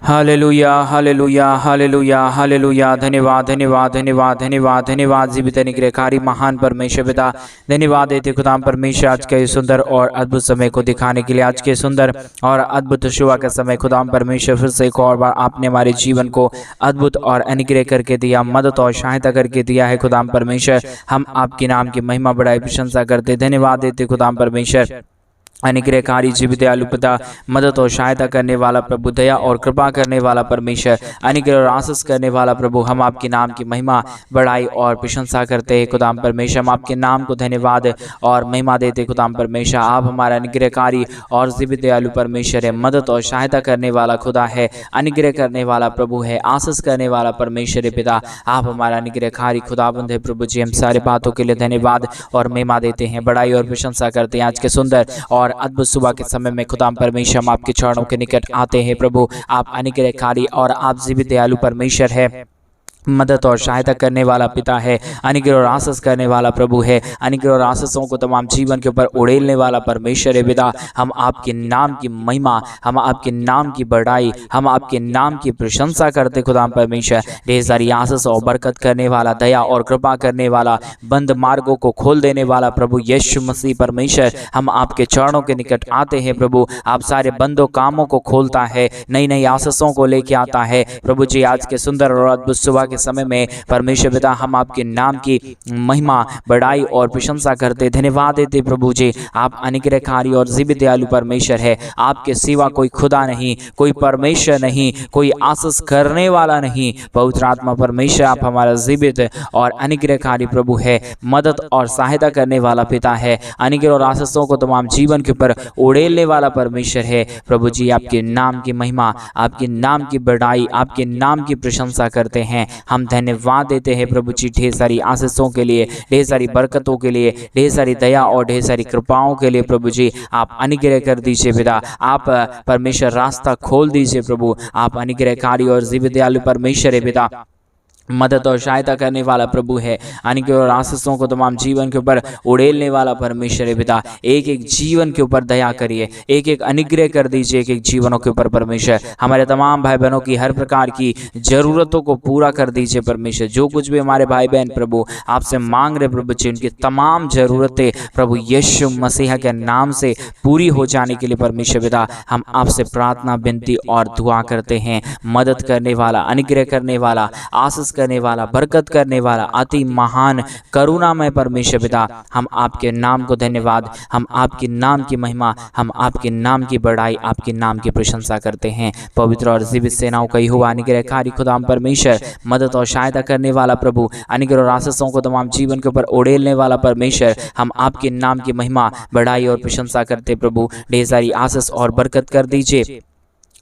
Hallelujah hallelujah hallelujah hallelujah. धन्यवाद धन्यवाद धन्यवाद धन्यवाद धन्यवाद जीवित निग्रहकारी महान परमेश्वर पिता, धन्यवाद देते खुदा परमेश्वर आज के सुंदर और अद्भुत समय को दिखाने के लिए, आज के सुंदर और अद्भुत शुभ के समय खुदा परमेश्वर फिर से एक और बार आपने हमारे जीवन को अद्भुत और अनुग्रह करके दिया, मदद और सहायता करके दिया है खुदा परमेश्वर। हम आपके नाम की महिमा बढ़ाई प्रशंसा करते, धन्यवाद देते खुदा परमेश्वर। अनुग्रहकारी जीवित दयालु पिता, मदद और सहायता करने वाला प्रभु, दया और कृपा करने वाला परमेश्वर, अनुग्रह और आशीष करने वाला प्रभु, हम आपके नाम की महिमा बढ़ाई और प्रशंसा करते हैं खुदाम परमेश्वर। हम आपके नाम को धन्यवाद और महिमा देते खुदाम परमेश्वर। आप हमारा अनुग्रहकारी और जीवित दयालु परमेश्वर है, मदद और सहायता करने वाला खुदा है, अनुग्रह करने वाला प्रभु है, आशीष करने वाला परमेश्वर है पिता। आप हमारा अनुग्रहकारी खुदाबंद है प्रभु जी। हम सारे बातों के लिए धन्यवाद और महिमा देते हैं, बढ़ाई और प्रशंसा करते हैं। आज के सुंदर और अद्भुत सुबह के समय में खुदा परमेश्वर हम आपके चरणों के निकट आते हैं प्रभु। आप अनुग्रहकारी और आप जीवित दयालु परमेश्वर है, मदद और सहायता करने वाला पिता है, अनुग्रह और आशीष करने वाला प्रभु है, अनुग्रह और आशीषों को तमाम जीवन के ऊपर उड़ेलने वाला परमेश्वर है पिता। हम आपके नाम की महिमा, हम आपके नाम की बढ़ाई, हम आपके नाम की प्रशंसा करते खुदा परमेश्वर। ढेर सारी आशीष और बरकत करने वाला, दया और कृपा करने वाला, बंद मार्गों को खोल देने वाला प्रभु यीशु मसीह परमेश्वर, हम आपके चरणों के निकट आते हैं प्रभु। आप सारे बंदों कामों को खोलता है, नई नई आशीषों को लेके आता है प्रभु जी। आज के सुंदर और अद्भुत सुबह के समय में परमेश्वर पिता हम आपके नाम की महिमा बढ़ाई और प्रशंसा करते, धन्यवाद देते प्रभु जी। आप अनुग्रहकारी और जीवित दयालु परमेश्वर है, आपके सिवा कोई खुदा नहीं, कोई परमेश्वर नहीं, कोई आशीष करने वाला नहीं। पवित्र आत्मा परमेश्वर आप हमारा जीवित और अनुग्रहकारी प्रभु है, मदद और सहायता करने वाला पिता है, अनुग्रह और आशीषों को तमाम जीवन के ऊपर उड़ेलने वाला परमेश्वर है प्रभु जी। आपके नाम की महिमा, आपके नाम की बढ़ाई, आपके नाम की प्रशंसा करते हैं। हम धन्यवाद देते हैं प्रभु जी ढेर सारी आशीषों के लिए, ढेर सारी बरकतों के लिए, ढेर सारी दया और ढेर सारी कृपाओं के लिए प्रभु जी। आप अनुग्रह कर दीजिए पिता, आप परमेश्वर रास्ता खोल दीजिए प्रभु। आप अनुग्रहकारी और जीवित दयालु परमेश्वर है पिता, मदद और सहायता करने वाला प्रभु है, अनुग्रह और आशीषों को तमाम जीवन के ऊपर उड़ेलने वाला परमेश्वर है पिता। एक एक जीवन के ऊपर दया करिए, एक एक अनुग्रह कर दीजिए एक एक जीवनों के ऊपर परमेश्वर। हमारे तमाम भाई बहनों की हर प्रकार की जरूरतों को पूरा कर दीजिए परमेश्वर। जो कुछ भी हमारे भाई बहन प्रभु आपसे मांग रहे प्रभु जी, उनकी तमाम जरूरतें प्रभु यीशु मसीह के नाम से पूरी हो जाने के लिए परमेश्वर पिता हम आपसे प्रार्थना, विनती और दुआ करते हैं। मदद करने वाला, अनुग्रह करने वाला, आशीष करने वाला, बरकत करने वाला, अति महान करुणामय परमेश्वर पिता, हम आपके नाम को धन्यवाद, हम आपके नाम की महिमा, हम आपके नाम की बढ़ाई, आपके नाम की प्रशंसा करते हैं। पवित्र और जीवित सेनाओं का यहोवा अनुग्रहकारी खुदा परमेश्वर, मदद और सहायता करने वाला प्रभु, अनुग्रह और आशीषों को तमाम जीवन के ऊपर उड़ेलने वाला परमेश्वर, हम आपके नाम की महिमा, बढ़ाई और प्रशंसा करते प्रभु। ढेर सारी आशीष और बरकत कर दीजिए,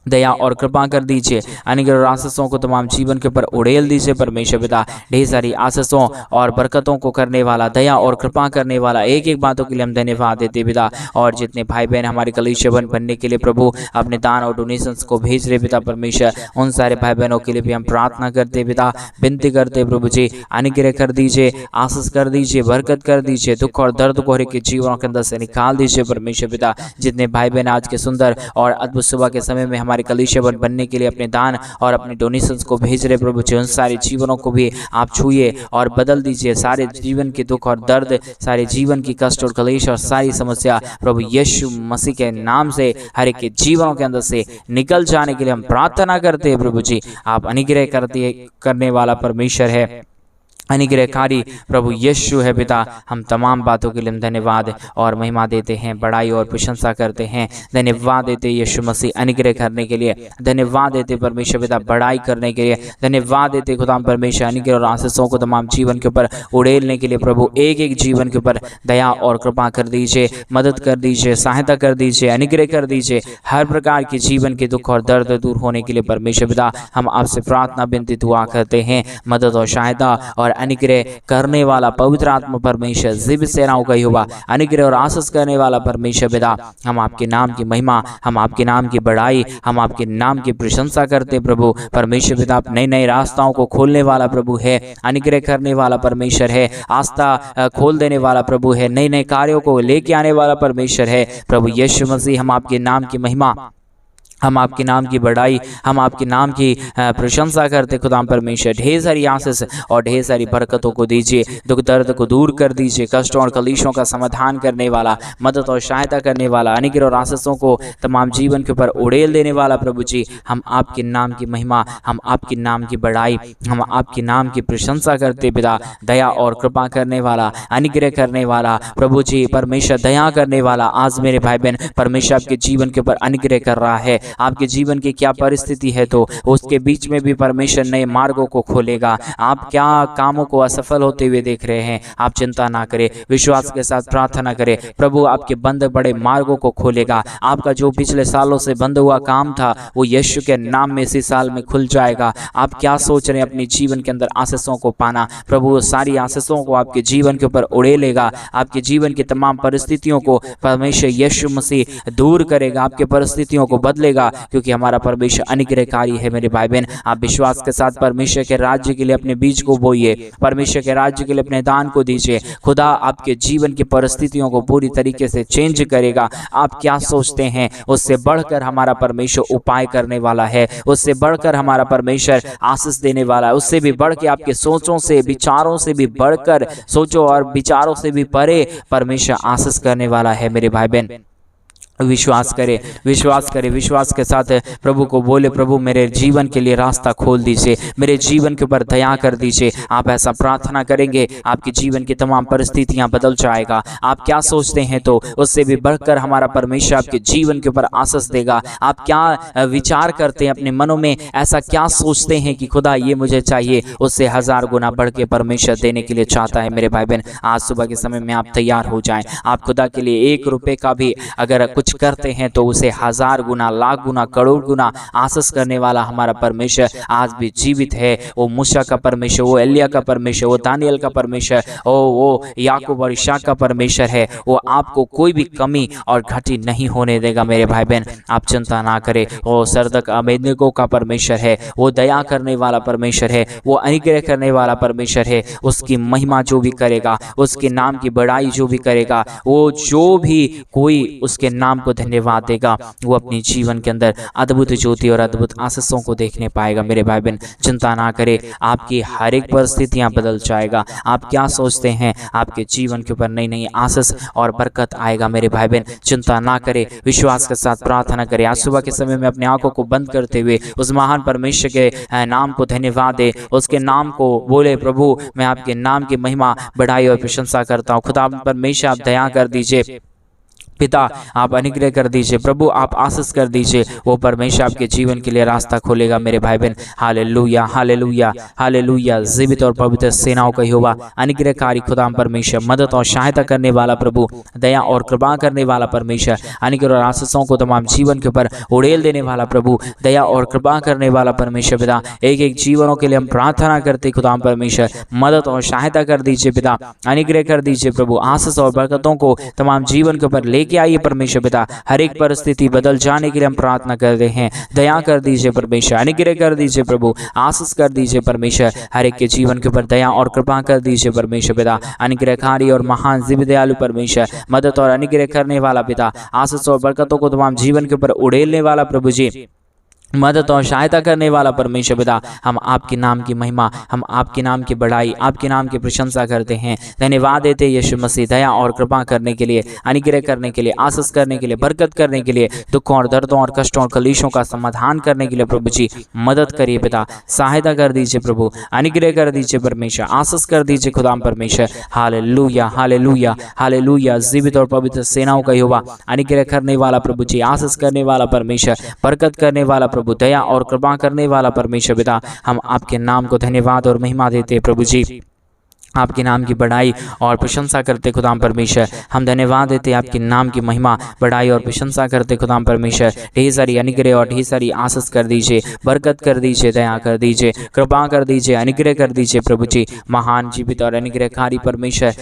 दया और कृपा कर दीजिए, अनुग्रह और आशीषों को तमाम जीवन के ऊपर उड़ेल दीजिए परमेश्वर पिता। ढेर सारी आशीषों और बरकतों को करने वाला, दया और कृपा करने वाला, एक एक बातों के लिए हम धन्यवाद देते पिता। और जितने भाई बहन हमारे कलीसिया बनने के लिए प्रभु अपने दान और डोनेशंस को भेज रहे पिता परमेश्वर, उन सारे भाई बहनों के लिए भी हम प्रार्थना करते पिता, विनती करते प्रभु जी। अनुग्रह कर दीजिए, आशीष कर दीजिए, बरकत कर दीजिए, दुख और दर्द को हर एक जीवनों के अंदर से निकाल दीजिए परमेश्वर पिता। जितने भाई बहन आज के सुंदर और अद्भुत सुबह के समय में हमारे कलीसिया बनने के लिए अपने दान और अपने डोनेशंस को भेज रहे प्रभु जी, उन सारे जीवनों को भी आप छूए और बदल दीजिए। सारे जीवन के दुख और दर्द, सारे जीवन की कष्ट और कलेश और सारी समस्या प्रभु यीशु मसीह के नाम से हर एक के जीवनों के अंदर से निकल जाने के लिए हम प्रार्थना करते हैं प्रभु जी। आप अनुग्रह करने वाला परमेश्वर है, अनुग्रहकारी प्रभु यीशु है पिता। हम तमाम बातों के लिए धन्यवाद और महिमा देते हैं, बढ़ाई और प्रशंसा करते हैं। धन्यवाद देते यीशु मसीह अनुग्रह करने के लिए, धन्यवाद देते परमेश्वर पिता बढ़ाई करने के लिए, धन्यवाद देते खुदा परमेश्वर अनुग्रह और आशीषों को तमाम जीवन के ऊपर उड़ेलने के लिए प्रभु। एक एक जीवन के ऊपर दया और कृपा कर दीजिए, मदद कर दीजिए, सहायता कर दीजिए, अनुग्रह कर दीजिए। हर प्रकार के जीवन के दुख और दर्द दूर होने के लिए परमेश्वर पिता हम आपसे प्रार्थना, विनती, दुआ करते हैं। मदद और सहायता और अनुग्रह करने वाला पवित्र आत्मा परमेश्वर, जीवित सेनाओं का यहोवा, अनुग्रह और आशीष करने वाला परमेश्वर पिता, हम आपके नाम की महिमा, हम आपके नाम की बढ़ाई, हम आपके नाम की प्रशंसा करते प्रभु। परमेश्वर पिता आप नए नए रास्ताओं को खोलने वाला प्रभु है, अनुग्रह करने वाला परमेश्वर है, आस्था खोल देने वाला प्रभु है, नए नए कार्यों को लेके आने वाला परमेश्वर है प्रभु यीशु मसीह। हम आपके नाम की महिमा, हम आपके नाम की बढ़ाई, हम आपके नाम की प्रशंसा करते खुदा परमेश्वर। ढेर सारी आशीष और ढेर सारी बरकतों को दीजिए, दुख दर्द को दूर कर दीजिए, कष्टों और कलेशों का समाधान करने वाला, मदद और सहायता करने वाला, अनुग्रह और आशीषों को तमाम जीवन के ऊपर उड़ेल देने वाला प्रभु जी, हम आपके नाम की महिमा, हम आपके नाम की बढ़ाई, हम आपके नाम की प्रशंसा करते पिता। दया और कृपा करने वाला, अनुग्रह करने वाला प्रभु जी परमेश्वर, दया करने वाला। आज मेरे भाई बहन परमेश्वर आपके जीवन के ऊपर अनुग्रह कर रहा है। आपके जीवन की क्या परिस्थिति है तो उसके बीच में भी परमेश्वर नए मार्गों को खोलेगा। आप क्या कामों को असफल होते हुए देख रहे हैं, आप चिंता ना करें, विश्वास के साथ प्रार्थना करें। प्रभु आपके बंद बड़े मार्गों को खोलेगा। आपका जो पिछले सालों से बंद हुआ काम था वो यीशु के नाम में इसी साल में खुल जाएगा। आप क्या सोच रहे हैं अपने जीवन के अंदर आशीषों को पाना, प्रभु सारी आशीषों को आपके जीवन के ऊपर उड़ेलेगा। आपके जीवन की तमाम परिस्थितियों को परमेश्वर यीशु मसीह दूर करेगा, आपके परिस्थितियों को बदलेगा, क्योंकि हमारा परमेश्वर अनुग्रहकारी है। मेरे भाई बहन आप विश्वास के साथ परमेश्वर के राज्य के लिए अपने बीज को बोइए, परमेश्वर के राज्य के लिए अपने दान को दीजिए। खुदा आपके जीवन की परिस्थितियों को पूरी तरीके से चेंज करेगा। आप क्या सोचते हैं उससे बढ़कर हमारा परमेश्वर उपाय करने वाला है, उससे बढ़कर हमारा परमेश्वर आशीष देने वाला है, उससे भी बढ़ के आपके सोचों से विचारों से भी बढ़कर, सोचो और विचारों से भी परे परमेश्वर आशीष करने वाला है। मेरे भाई बहन विश्वास करें, विश्वास करें, विश्वास के साथ प्रभु को बोले, प्रभु मेरे जीवन के लिए रास्ता खोल दीजिए, मेरे जीवन के ऊपर दया कर दीजिए। आप ऐसा प्रार्थना करेंगे, आपके जीवन की तमाम परिस्थितियां बदल जाएगा। आप क्या सोचते हैं तो उससे भी बढ़कर हमारा परमेश्वर आपके जीवन के ऊपर आशीष देगा। आप क्या विचार करते हैं अपने मनों में, ऐसा क्या सोचते हैं कि खुदा ये मुझे चाहिए, उससे 1000 गुना बढ़ के परमेश्वर देने के लिए चाहता है। मेरे भाई बहन आज सुबह के समय में आप तैयार हो जाएं। आप खुदा के लिए 1 रुपये का भी अगर कुछ करते हैं तो उसे 1000 गुना, लाख गुना, करोड़ गुना आशीष करने वाला हमारा परमेश्वर आज भी जीवित है। वो मूसा का परमेश्वर, वो एलिया का परमेश्वर, वो दानियल का परमेश्वर, वो याकूब और इसहाक का परमेश्वर है। वो आपको कोई भी कमी और घटी नहीं होने देगा। मेरे भाई बहन आप चिंता ना करें। वो सरदक अबेदnego का परमेश्वर है, वो दया करने वाला परमेश्वर है, वो अनुग्रह करने वाला परमेश्वर है। उसकी महिमा जो भी करेगा, उसके नाम की बड़ाई जो भी करेगा, वो जो भी कोई उसके नाम को धन्यवाद देगा, वो अपने जीवन के अंदर अद्भुत ज्योति और अद्भुत आशीषों को देखने पाएगा। मेरे भाई बहन चिंता ना करें, आपकी हर एक परिस्थितियां बदल जाएगा। आप क्या सोचते हैं, आपके जीवन के ऊपर नई नई आशीष और बरकत आएगा। मेरे भाई बहन चिंता ना करें, विश्वास के साथ प्रार्थना करें। आज सुबह के समय में अपने आंखों को बंद करते हुए उस महान परमेश्वर के नाम को धन्यवाद दे, उसके नाम को बोले, प्रभु मैं आपके नाम की महिमा, बढ़ाई और प्रशंसा करता हूँ। खुदा परमेश्वर आप दया कर दीजिए, पिता आप अनुग्रह कर दीजिए, प्रभु आप आशीष कर दीजिए। वो परमेश्वर आपके जीवन के लिए रास्ता खोलेगा। मेरे भाई बहन हालेलुया, हालेलुया, हालेलुया। जीवित और पवित्र सेनाओं का यहोवा, अनुग्रहकारी खुदा परमेश्वर, मदद और सहायता करने वाला प्रभु, दया और कृपा करने वाला परमेश्वर, अनुग्रह और आशीषों को तमाम जीवन के ऊपर उड़ेल देने वाला प्रभु, दया और कृपा करने वाला परमेश्वर पिता। एक एक जीवनों के लिए हम प्रार्थना करते खुदा परमेश्वर, मदद और सहायता कर दीजिए पिता, अनुग्रह कर दीजिए प्रभु, आशीष और बरकतों को तमाम जीवन के ऊपर लेके आइए परमेश्वर पिता। हर एक परिस्थिति बदल जाने के लिए हम प्रार्थना कर रहे हैं। दया कर दीजिए परमेश्वर, अनुग्रह कर दीजिए प्रभु, आशीष कर दीजिए परमेश्वर। हर एक के जीवन के ऊपर दया और कृपा कर दीजिए परमेश्वर पिता। अनुग्रहकारी और महान जीव दयालु परमेश्वर, मदद और अनुग्रह करने वाला पिता, आशीष और बरकतों को तमाम जीवन के ऊपर उड़ेलने वाला प्रभु जी, मदद और सहायता करने वाला परमेश्वर पिता। हम आपके नाम की महिमा, हम आपके नाम की बढ़ाई, आपके नाम की प्रशंसा करते हैं। धन्यवाद देते यीशु मसीह, दया और कृपा करने के लिए, अनुग्रह करने के लिए, आशीष करने के लिए, बरकत करने के लिए, दुखों और दर्दों और कष्टों और कलेशों का समाधान करने के लिए प्रभु जी मदद करिए पिता, सहायता कर दीजिए प्रभु, अनुग्रह कर दीजिए परमेश्वर, आशीष कर दीजिए खुदा परमेश्वर। Hallelujah, hallelujah, hallelujah. जीवित और पवित्र सेनाओं का यहोवा, अनुग्रह करने वाला प्रभु जी, आशीष करने वाला परमेश्वर, बरकत करने वाला प्रभु, दया और कृपा करने वाला परमेश्वर पिता। हम आपके नाम को धन्यवाद और महिमा देते हैं प्रभु जी, आपके नाम की बढ़ाई और प्रशंसा करते खुदाम परमेश्वर। हम धन्यवाद देते आपके नाम की महिमा, बढ़ाई और प्रशंसा करते खुदाम परमेश्वर। ढेर सारी अनुग्रह और ढेर सारी आशीष कर दीजिए, बरकत कर दीजिए, दया कर दीजिए, कृपा कर दीजिए, अनुग्रह कर दीजिए प्रभु जी। महान जीवित और अनुग्रहकारी परमेश्वर,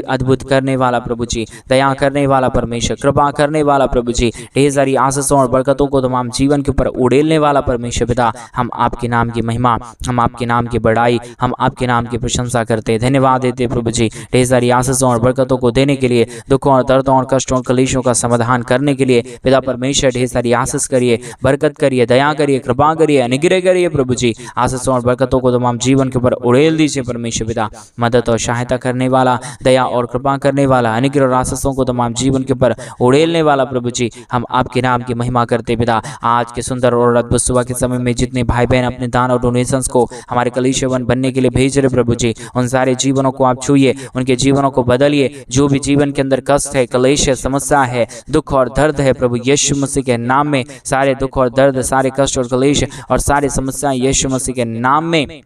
अद्भुत करने वाला प्रभु जी, दया करने वाला परमेश्वर, कृपा करने वाला प्रभु जी, ढेर सारी आशीषों और बरकतों को तमाम जीवन के ऊपर उड़ेलने वाला परमेश्वर पिता। हम आपके नाम की महिमा, हम आपके नाम की बढ़ाई, हम आपके नाम की प्रशंसा करते हैं। धन्यवाद धन्यवाद देते प्रभु जी ढेर सारी आशीषों और बरकतों को देने के लिए, दुखों और दर्दों और कष्टों और कलेशों का समाधान करने के लिए पिता परमेश्वर ढेर सारी आशीष करिए, बरकत करिए, दया करिए, कृपा करिए, अनुग्रह करिए प्रभु जी। आशीषों और बरकतों को तमाम जीवन के ऊपर उड़ेल दीजिए परमेश्वर पिता। मदद और सहायता करने वाला, दया और कृपा करने वाला, अनुग्रह और आशीषों को तमाम जीवन के ऊपर उड़ेलने वाला प्रभु जी, हम आपके नाम की महिमा करते पिता। आज के सुंदर और अद्भुत सुबह के समय में जितने भाई बहन अपने दान और डोनेशंस को हमारे कलीसिया बनने के लिए भेज रहे प्रभु जी, उन सारे जीवनों को आप छूइए, उनके जीवनों को बदलिए। जो भी जीवन के अंदर कष्ट है, कलेश है, समस्या है, दुख और दर्द है प्रभु यीशु मसीह के नाम में सारे दुख और दर्द, सारे कष्ट और कलेश और सारे समस्याएं यीशु मसीह के नाम में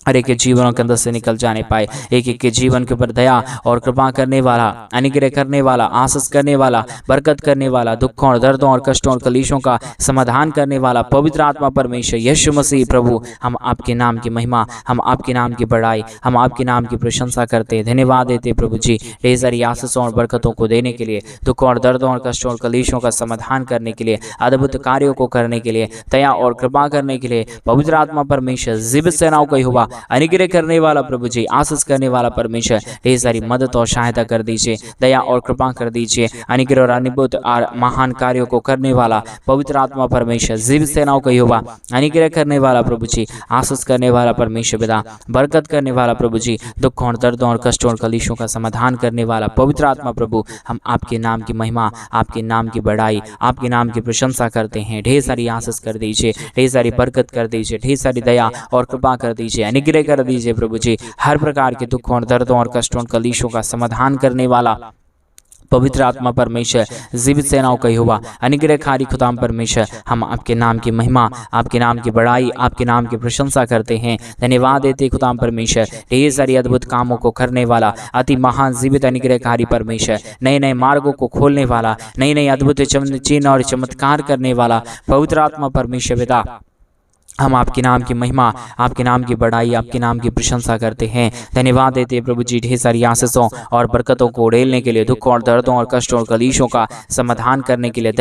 हर एक के जीवनों के अंदर से निकल जाने पाए। एक एक के जीवन के ऊपर दया और कृपा करने वाला, अनुग्रह करने वाला, आशीष करने वाला, बरकत करने वाला, दुखों और दर्दों और कष्टों और कलेशों का समाधान करने वाला पवित्र आत्मा परमेश्वर यीशु मसीह प्रभु, हम आपके नाम की महिमा, हम आपके नाम की बड़ाई, हम आपके नाम की प्रशंसा करते, धन्यवाद देते प्रभु जी ढेर सारी आशीषों और बरकतों को देने के लिए, दुखों और दर्दों और कष्टों और कलेशों का समाधान करने के लिए, अद्भुत कार्यों को करने के लिए, दया और कृपा करने के लिए पवित्र आत्मा परमेश्वर जीवित सेनाओं का यहोवा, अनुग्रह करने वाला प्रभु जी, आशीष करने वाला परमेश्वर ढेर सारी मदद और सहायता कर दीजिए, दया और कृपा कर दीजिए, अनुग्रह और अद्भुत और महान कार्यों को करने वाला पवित्र आत्मा परमेश्वर जीवित सेनाओं का यहोवा, अनुग्रह करने वाला प्रभु जी, आशीष करने वाला परमेश्वर पिता, बरकत करने वाला प्रभु जी, दुखों और दर्दों और कष्टों और कलेशों का समाधान करने वाला पवित्र आत्मा प्रभु, हम आपके नाम की महिमा, आपके नाम की बड़ाई, आपके नाम की प्रशंसा करते हैं। ढेर सारी आशीष कर दीजिए, ढेर सारी बरकत कर दीजिए, ढेर सारी दया और कृपा कर दीजिए, अनुग्रह कर दीजिए प्रभु जी। हर प्रकार के दुखों और दर्दों और कष्टों और कलेशों का समाधान करने वाला पवित्र आत्मा परमेश्वर जीवित सेनाओं का यहोवा, अनुग्रहकारी खुदाम परमेश्वर, हम आपके नाम की महिमा, आपके नाम की बड़ाई, आपके नाम की प्रशंसा करते हैं, धन्यवाद देते खुदाम परमेश्वर। ढेर सारी अद्भुत कामों को करने वाला अति महान जीवित अनुग्रहकारी परमेश्वर, नए नए मार्गों को खोलने वाला, नई नई अद्भुत चिन्ह और चमत्कार करने वाला पवित्र आत्मा परमेश्वर पिता, हम आपके नाम की महिमा, आपके नाम की बड़ाई, आपके नाम की प्रशंसा करते हैं, धन्यवाद देते हैं प्रभु जी ढेर सारी आशीषों और बरकतों को उड़ेलने के लिए, दुखों और दर्दों और कष्टों और कलेशों का समाधान करने के लिए,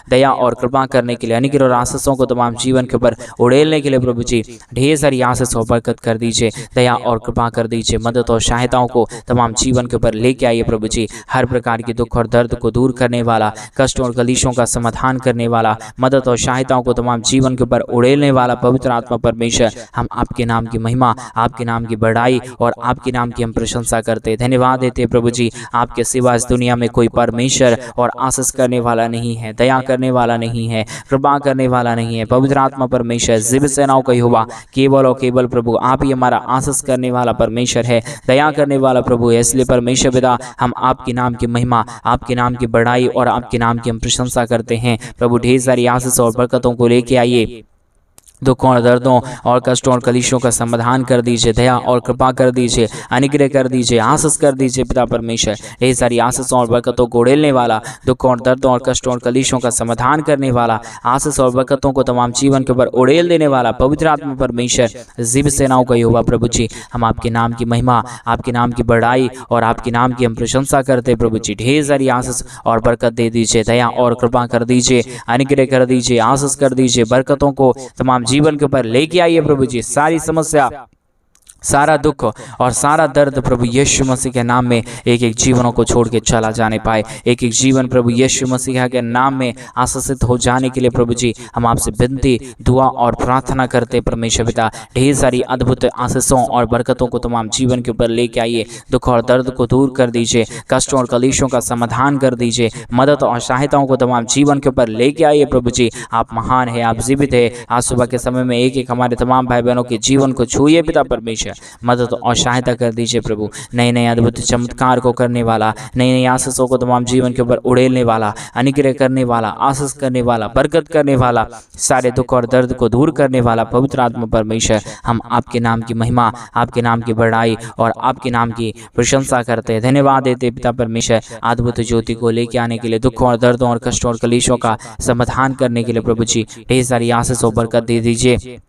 दया और कृपा करने के लिए, अनुग्रह और आशीषों को तमाम जीवन के ऊपर उड़ेलने के लिए प्रभु जी ढेर सारी आशीष और बरकत कर दीजिए, दया और कृपा कर दीजिए, मदद और सहायताओं को तमाम जीवन के ऊपर लेके आइए प्रभु जी। हर प्रकार के दुख और दर्द को दूर करने वाला, कष्टों और कलेशों का समाधान करने वाला, मदद और सहायताओं को तमाम जीवन के ऊपर उड़ेलने वाला पवित्र आत्मा परमेश्वर, हम आपके नाम की महिमा, आपके नाम की बड़ाई और आपके नाम की हम प्रशंसा करते, धन्यवाद देते प्रभु जी। आपके सिवा इस दुनिया में कोई परमेश्वर और आशीष करने वाला नहीं है, दया करने वाला नहीं है, कृपा करने वाला नहीं है। पवित्र आत्मा परमेश्वर जीवित सेनाओं का यहोवा, केवल और केवल प्रभु आप ही हमारा आशीष करने वाला परमेश्वर है, दया करने वाला प्रभु है। इसलिए परमेश्वर पिता, हम आपके नाम की महिमा, आपके नाम की बड़ाई और आपके नाम की हम प्रशंसा करते हैं प्रभु। ढेर सारी आशीष और बरकतों को लेके आइए, दुखों और दर्दों और कष्टों और कलेशों का समाधान कर दीजिए, दया और कृपा कर दीजिए, अनुग्रह कर दीजिए, आशीष कर दीजिए पिता परमेश्वर। ढेर सारी आशीषों और बरकतों को उड़ेलने वाला, दुखों और दर्दों और कष्टों और कलेशों का समाधान करने वाला, आशीष और बरकतों को तमाम जीवन के ऊपर उड़ेल देने वाला पवित्र आत्मा परमेश्वर जीवित सेनाओं का यहोवा प्रभु जी, हम आपके नाम की महिमा, आपके नाम की बड़ाई और आपके नाम की हम प्रशंसा करते प्रभु जी। ढेर सारी आशीष और बरकत दे दीजिए, दया और कृपा कर दीजिए, अनुग्रह कर दीजिए, आशीष कर दीजिए, बरकतों को तमाम जीवन के ऊपर लेके आइए प्रभु जी। सारी समस्या, सारा दुख और सारा दर्द प्रभु यीशु मसीह के नाम में एक एक जीवनों को छोड़ के चला जाने पाए। एक एक जीवन प्रभु यीशु मसीह के नाम में आशीषित हो जाने के लिए प्रभु जी हम आपसे विनती, दुआ और प्रार्थना करते परमेश्वर पिता। ढेर सारी अद्भुत आशीषों और बरकतों को तमाम जीवन के ऊपर लेके आइए, दुख और दर्द को दूर कर दीजिए, कष्टों और कलेशों का समाधान कर दीजिए, मदद और सहायताओं को तमाम जीवन के ऊपर लेके आइए प्रभु जी। आप महान है, आप जीवित है। आज सुबह के समय में एक एक हमारे तमाम भाई बहनों के जीवन को छूइए पिता परमेश्वर, मदद और सहायता कर दीजिए प्रभु। नए नए अद्भुत चमत्कार को करने वाला, नई नई आशीषों को तमाम जीवन के ऊपर उड़ेलने वाला, अनुग्रह करने वाला, आशीष करने वाला, बरकत करने वाला, सारे दुख और दर्द को दूर करने वाला पवित्र आत्मा परमेश्वर, हम आपके नाम की महिमा, आपके नाम की बड़ाई और आपके नाम की प्रशंसा करते हैं, धन्यवाद देते पिता परमेश्वर। अद्भुत ज्योति को लेके आने के लिए, दुखों और दर्दों और कष्टों और कलेशों का समाधान करने के लिए प्रभु जी ढेर सारी आशीष और बरकत दे दीजिए।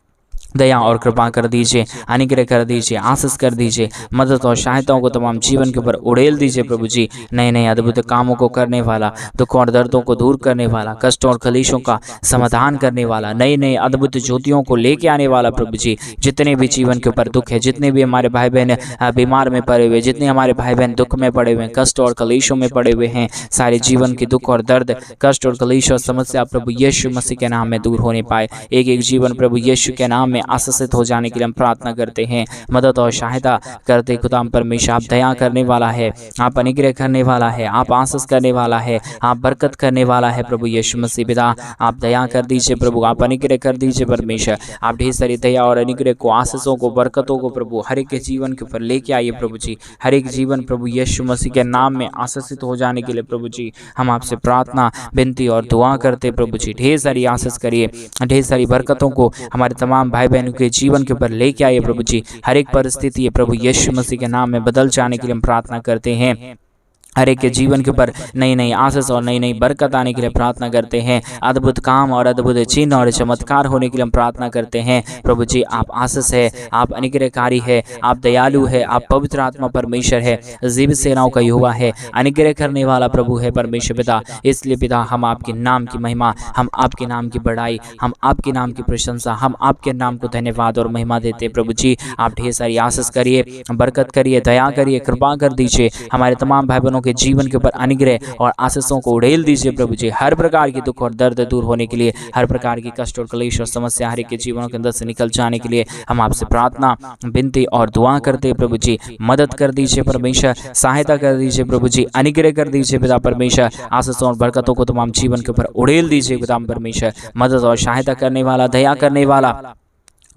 दया और कृपा कर दीजिए, अनुग्रह कर दीजिए, आशीष कर दीजिए, मदद और सहायताओं को तमाम जीवन के ऊपर उड़ेल दीजिए प्रभु जी। नए नए अद्भुत कामों को करने वाला, दुखों और दर्दों को दूर करने वाला, कष्टों और कलेशों का समाधान करने वाला, नए नए अद्भुत ज्योतियों को लेके आने वाला प्रभु जी। जितने भी जीवन के ऊपर दुख है, जितने भी हमारे भाई बहन बीमार में पड़े हुए, जितने हमारे भाई बहन दुख में पड़े हुए हैं, कष्ट और कलेशों में पड़े हुए हैं, सारे जीवन के दुख और दर्द, कष्ट और कलेश और समस्या प्रभु यीशु मसीह के नाम में दूर होने पाए। एक एक जीवन प्रभु यीशु के नाम में आशीषित हो जाने के लिए हम प्रार्थना करते हैं। मदद और सहायता करते खुदा परमेश्वर, आप दया करने वाला है, आप अनुग्रह करने वाला है, आप आशीष करने वाला है, आप बरकत करने वाला है प्रभु यीशु मसीह पिता। आप दया कर दीजिए प्रभु, आप अनुग्रह कर दीजिए परमेश्वर। आप ढेर सारी दया और अनुग्रह को, आशीषों को, बरकतों को प्रभु हर एक के जीवन के ऊपर लेके आइए प्रभु जी। हर एक जीवन प्रभु यीशु मसीह के नाम में आशीषित हो जाने के लिए प्रभु जी हम आपसे प्रार्थना, विनती और दुआ करते प्रभु जी। ढेर सारी आशीष करिए, ढेर सारी बरकतों को हमारे तमाम भाई बहनों के जीवन के ऊपर लेके आइए प्रभु जी। हर एक परिस्थिति प्रभु यीशु मसीह के नाम में बदल जाने के लिए हम प्रार्थना करते हैं। हर एक के जीवन के ऊपर नई नई आशीष और नई नई बरकत आने के लिए प्रार्थना करते हैं। अद्भुत काम और अद्भुत चिन्ह और चमत्कार होने के लिए हम प्रार्थना करते हैं प्रभु जी। आप आशीष है, आप अनुग्रहकारी है, आप दयालु है, आप पवित्र आत्मा परमेश्वर है, जीवित सेनाओं का युवा है, अनुग्रह करने वाला प्रभु है परमेश्वर पिता। इसलिए पिता हम आपके नाम की महिमा, हम आपके नाम की बड़ाई, हम आपके नाम की प्रशंसा, हम आपके नाम को धन्यवाद और महिमा देते प्रभु जी। आप ढेर सारी आशीष करिए, बरकत करिए, दया करिए, कृपा कर दीजिए। हमारे तमाम भाई बहनों के जीवन के ऊपर अनुग्रह और आशीषों को उड़ेल दीजिए प्रभु जी। हर प्रकार की दुख और दर्द दूर होने के लिए, हर प्रकार की कष्ट और क्लेश और समस्या हर एक के जीवनों के अंदर से निकल जाने के लिए हम आपसे प्रार्थना, विनती और दुआ करते प्रभु जी। मदद कर दीजिए परमेश्वर, सहायता कर दीजिए प्रभु जी, अनुग्रह कर दीजिए पिता परमेश्वर। आशीषों और बरकतों को तमाम जीवन के ऊपर उड़ेल दीजिए पिता परमेश्वर। मदद और सहायता करने वाला, दया करने वाला,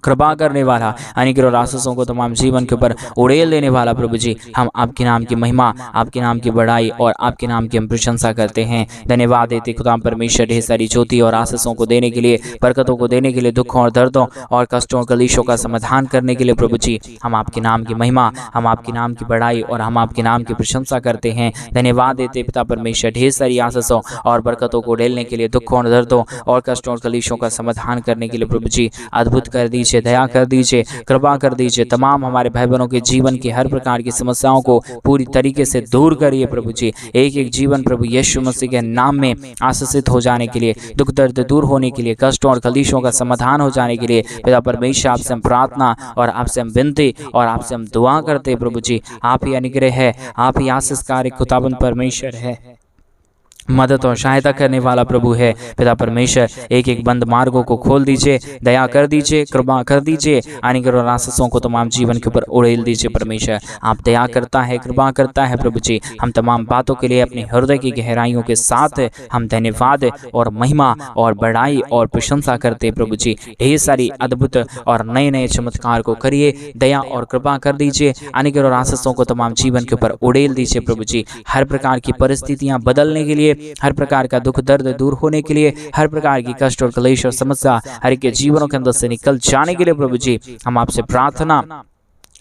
कृपा करने वाला, अनुग्रह और आशीषों को तमाम जीवन के ऊपर उड़ेल देने वाला प्रभु जी। हम आपके नाम की महिमा, आपके नाम की बड़ाई और आपके नाम की हम प्रशंसा करते हैं। धन्यवाद देते खुदा परमेश्वर ढेर सारी ज्योति और आशीषों को देने के लिए, बरकतों को देने के लिए, दुखों और दर्दों और कष्टों और कलेशों का समाधान करने के लिए प्रभु जी। हम आपके नाम की महिमा, हम आपके नाम की बड़ाई और हम आपके नाम की प्रशंसा करते हैं। धन्यवाद देते पिता परमेश्वर ढेर सारी आशीषों और बरकतों को उड़ेलने के लिए, दुखों और दर्दों और कष्टों और कलेशों का समाधान करने के लिए प्रभु जी। अद्भुत कर दीजिए, दया कर दीजिए, कृपा कर दीजिए। तमाम हमारे भाई बहनों के जीवन की हर प्रकार की समस्याओं को पूरी तरीके से दूर करिए प्रभु जी। एक एक जीवन प्रभु यीशु मसीह के नाम में आशीषित हो जाने के लिए, दुख दर्द दूर होने के लिए, कष्टों और कलेशों का समाधान हो जाने के लिए पिता परमेश्वर आपसे हम प्रार्थना और आपसे हम विनती और आपसे हम दुआ करते हैं प्रभु जी। आप ही अनुग्रह है, आप ही आशीषकारी खुदाबंद परमेश्वर है, मदद और सहायता करने वाला प्रभु है पिता परमेश्वर। एक एक बंद मार्गों को खोल दीजिए, दया कर दीजिए, कृपा कर दीजिए, अनुग्रह और आशीषों को तमाम जीवन के ऊपर उड़ेल दीजिए परमेश्वर। आप दया करता है, कृपा करता है प्रभु जी। हम तमाम बातों के लिए अपने हृदय की गहराइयों के साथ हम धन्यवाद और महिमा और बड़ाई और प्रशंसा करते प्रभु जी। ढेर सारी अद्भुत और नए नए चमत्कार को करिए, दया और कृपा कर दीजिए, अनुग्रह और आशीषों को तमाम जीवन के ऊपर उड़ेल दीजिए प्रभु जी। हर प्रकार की परिस्थितियां बदलने के लिए, हर प्रकार का दुख दर्द दूर होने के लिए, हर प्रकार की कष्ट और क्लेश और समस्या हर एक के जीवनों के अंदर से निकल जाने के लिए प्रभु जी हम आपसे प्रार्थना,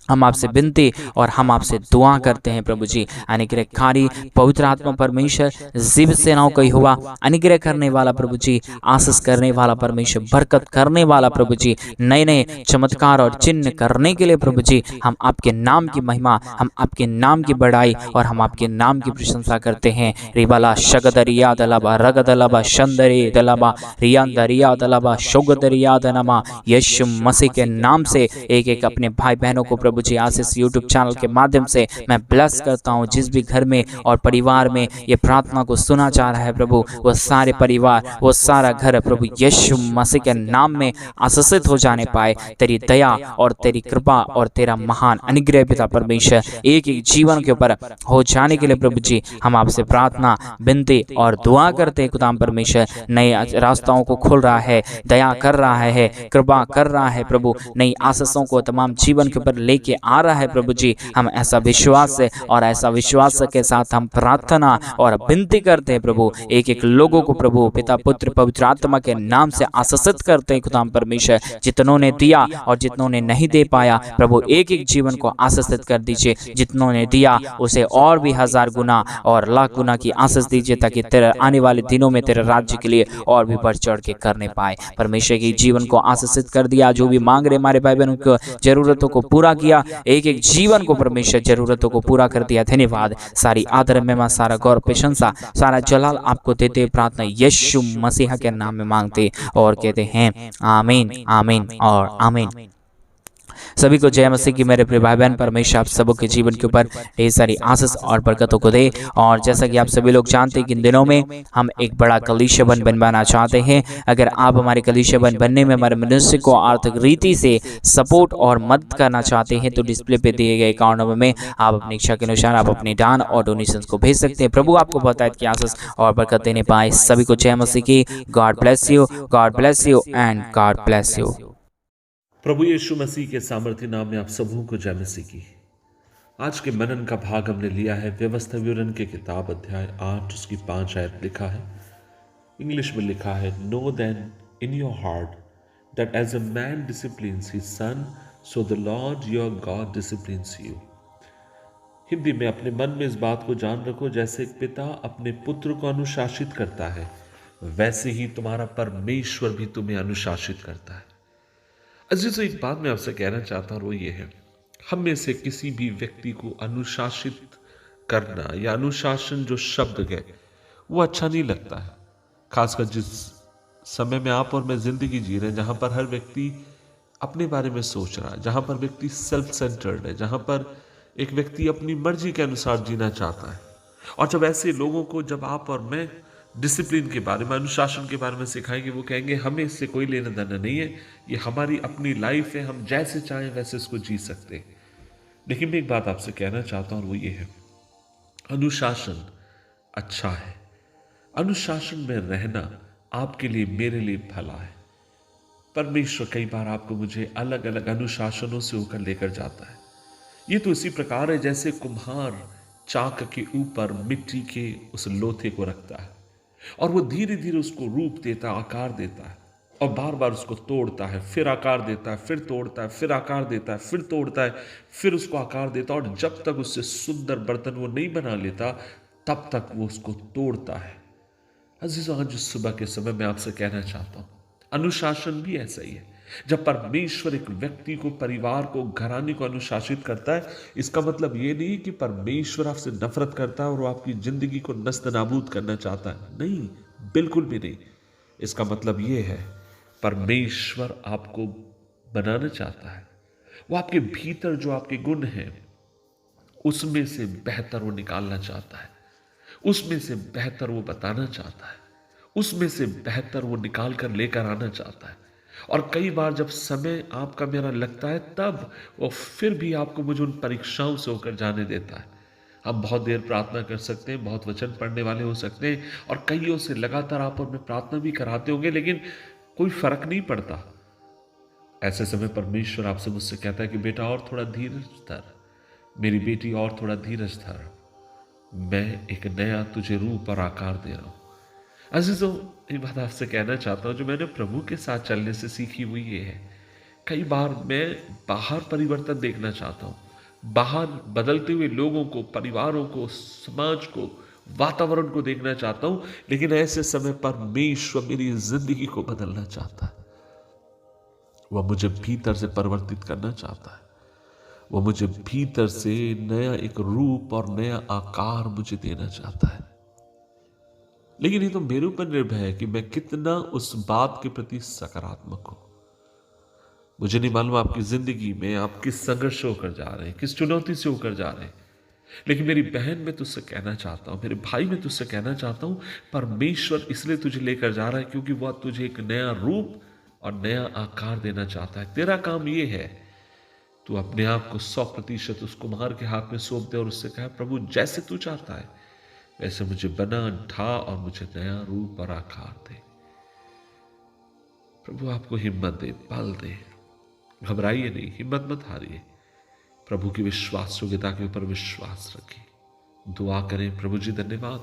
हम आपसे विनती और हम आपसे दुआ करते हैं प्रभु जी। अनुग्रहकारी पवित्र आत्मा परमेश्वर, जीवित सेनाओं का यहोवा, अनुग्रह करने वाला प्रभु जी, आशीष करने वाला परमेश्वर, बरकत करने वाला प्रभु जी, नए नए चमत्कार और चिन्ह करने के लिए प्रभु जी हम आपके नाम की महिमा, हम आपके नाम की बड़ाई और हम आपके नाम की प्रशंसा करते हैं। रिबाला शगदरिया दलाबा रगदलाबा शंदरे दलाबा रियांदरिया दलाबा शोगदरिया दनमा। यीशु मसीह के नाम से एक एक अपने भाई बहनों को प्रभु जी आज इस यूट्यूब चैनल के माध्यम से मैं ब्लेस करता हूँ। जिस भी घर में और परिवार में ये प्रार्थना को सुना जा रहा है प्रभु, वो सारे परिवार, वो सारा घर प्रभु यीशु मसीह के नाम में आशीषित हो जाने पाए। तेरी दया और तेरी कृपा और तेरा महान अनुग्रह पिता परमेश्वर एक एक जीवन के ऊपर हो जाने के लिए प्रभु जी हम आपसे प्रार्थना, विनती और दुआ करते हैं। खुदा परमेश्वर नए रास्ताओं को खोल रहा है, दया कर रहा है, कृपा कर रहा है प्रभु। नई आशीषों को तमाम जीवन के ऊपर लेके लेके आ रहा है प्रभु जी। हम ऐसा विश्वास है और ऐसा विश्वास के साथ हम प्रार्थना और विनती करते हैं प्रभु, एक एक लोगों को प्रभु पिता पुत्र पवित्र आत्मा के नाम से आशीषित करते हैं खुदाम परमेश्वर। जितनों ने दिया और जितनों ने नहीं दे पाया प्रभु, एक एक जीवन को आशीषित कर दीजिए। जितनों ने दिया उसे और भी 1000 गुना और लाख गुना की आशीष दीजिए, ताकि तेरे आने वाले दिनों में तेरे राज्य के लिए और भी बढ़ चढ़ के करने पाए। परमेश्वर के जीवन को आशीषित कर दिया, जो भी मांग रहे हमारे भाई बहनों को जरूरतों को पूरा किया, एक एक जीवन को परमेश्वर जरूरतों को पूरा कर दिया। धन्यवाद। सारी आदर महिमा सारा गौरव प्रशंसा सारा जलाल आपको देते, प्रार्थना यीशु मसीह के नाम में मांगते और कहते हैं आमीन, आमीन और आमीन। सभी को जय मसीह की मेरे प्रिय भाई बहन। परमेश्वर आप सबों के जीवन के ऊपर ढेर सारी आशीष और बरकतों को दे। और जैसा कि आप सभी लोग जानते हैं कि इन दिनों में हम एक बड़ा कलीसिया बनवाना चाहते हैं। अगर आप हमारे कलीसिया बनने में हमारे मनुष्य को आर्थिक रीति से सपोर्ट और मदद करना चाहते हैं, तो डिस्प्ले पे दिए गए अकाउंट नंबर में आप अपनी इच्छा के अनुसार आप अपने दान और डोनेशन को भेज सकते हैं। प्रभु आपको बहुत की आशीष और बरकत देने पाए। सभी को जय मसीह की। God bless you, God bless you and God bless you. प्रभु यीशु मसीह के सामर्थ्य नाम में आप सबों को जय मसीह की। आज के मनन का भाग हमने लिया है व्यवस्था विवरण की किताब अध्याय 8 उसकी 5 आयत। लिखा है, इंग्लिश में लिखा है, know then in your heart that as a man disciplines his son so the Lord your God disciplines you. Hindi में, अपने मन में इस बात को जान रखो, जैसे एक पिता अपने पुत्र को अनुशासित करता है, वैसे ही तुम्हारा परमेश्वर भी तुम्हें अनुशासित करता है। अजीजों, एक बात मैं आपसे कहना चाहता हूं, वो ये है, हम में से किसी भी व्यक्ति को अनुशासित करना या अनुशासन जो शब्द है वो अच्छा नहीं लगता है। खासकर जिस समय में आप और मैं जिंदगी जी रहे हैं, जहां पर हर व्यक्ति अपने बारे में सोच रहा है, जहां पर व्यक्ति सेल्फ सेंटर्ड है, जहां पर एक व्यक्ति अपनी मर्जी के अनुसार जीना चाहता है। और जब ऐसे लोगों को, जब आप और मैं डिसिप्लिन के बारे में, अनुशासन के बारे में सिखाएंगे, वो कहेंगे हमें इससे कोई लेना देना नहीं है, ये हमारी अपनी लाइफ है, हम जैसे चाहें वैसे इसको जी सकते हैं। लेकिन मैं एक बात आपसे कहना चाहता हूं, वो ये है, अनुशासन अच्छा है। अनुशासन में रहना आपके लिए, मेरे लिए भला है। परमेश्वर कई बार आपको मुझे अलग अलग अनुशासनों से होकर लेकर जाता है। ये तो इसी प्रकार है जैसे कुम्हार चाक के ऊपर मिट्टी के उस लोथे को रखता है और वो धीरे धीरे उसको रूप देता है, आकार देता है, और बार बार उसको तोड़ता है, फिर आकार देता है, फिर तोड़ता है, फिर आकार देता है, फिर तोड़ता है, फिर उसको आकार देता है, और जब तक उससे सुंदर बर्तन वो नहीं बना लेता तब तक वो उसको तोड़ता है। अजीजों, आज सुबह के समय मैं आपसे कहना चाहता हूं, अनुशासन भी ऐसा ही है। जब परमेश्वर एक व्यक्ति को, परिवार को, घराने को अनुशासित करता है, इसका मतलब ये नहीं कि परमेश्वर आपसे नफरत करता है और वो आपकी जिंदगी को नस्त नाबूद करना चाहता है। नहीं, बिल्कुल भी नहीं। इसका मतलब ये है, परमेश्वर आपको बनाना चाहता है। वो आपके भीतर जो आपके गुण हैं उसमें से बेहतर वो निकालना चाहता है, उसमें से बेहतर वो बताना चाहता है, उसमें से बेहतर वो निकाल कर लेकर आना चाहता है। और कई बार जब समय आपका मेरा लगता है, तब वो फिर भी आपको मुझे उन परीक्षाओं से होकर जाने देता है। हम बहुत देर प्रार्थना कर सकते हैं, बहुत वचन पढ़ने वाले हो सकते हैं, और कईयों से लगातार आप और मैं प्रार्थना भी कराते होंगे, लेकिन कोई फर्क नहीं पड़ता। ऐसे समय परमेश्वर आपसे, मुझसे कहता है कि बेटा और थोड़ा धीरज धर, मेरी बेटी और थोड़ा धीरज धर, मैं एक नया तुझे रूप और आकार दे रहा हूं। अजीजों, एक बात आपसे कहना चाहता हूं, जो मैंने प्रभु के साथ चलने से सीखी हुई ये है, कई बार मैं बाहर परिवर्तन देखना चाहता हूं, बाहर बदलते हुए लोगों को, परिवारों को, समाज को, वातावरण को देखना चाहता हूं, लेकिन ऐसे समय परमेश्वर मेरी जिंदगी को बदलना चाहता है। वह मुझे भीतर से परिवर्तित करना चाहता है, वह मुझे भीतर से नया एक रूप और नया आकार मुझे देना चाहता है। लेकिन ये तो मेरे ऊपर निर्भर है कि मैं कितना उस बात के प्रति सकारात्मक हूं। मुझे नहीं मालूम आपकी जिंदगी में आप किस संघर्ष से होकर जा रहे हैं, किस चुनौती से होकर जा रहे हैं, लेकिन मेरी बहन, मैं तुझसे कहना चाहता हूं, मेरे भाई, मैं तुझसे कहना चाहता हूं, परमेश्वर इसलिए तुझे लेकर जा रहा है क्योंकि वह तुझे एक नया रूप और नया आकार देना चाहता है। तेरा काम यह है, तू अपने आप को 100% उस कुम्हार के हाथ में सौंप दे और उससे कहे, प्रभु जैसे तू चाहता है वैसे मुझे बना, ढा और मुझे नया रूप और आकार दे। प्रभु आपको हिम्मत दे, बल दे, घबराइए नहीं, हिम्मत मत हारिए। प्रभु की विश्वास योग्यता के ऊपर विश्वास रखें। दुआ करें। प्रभु जी धन्यवाद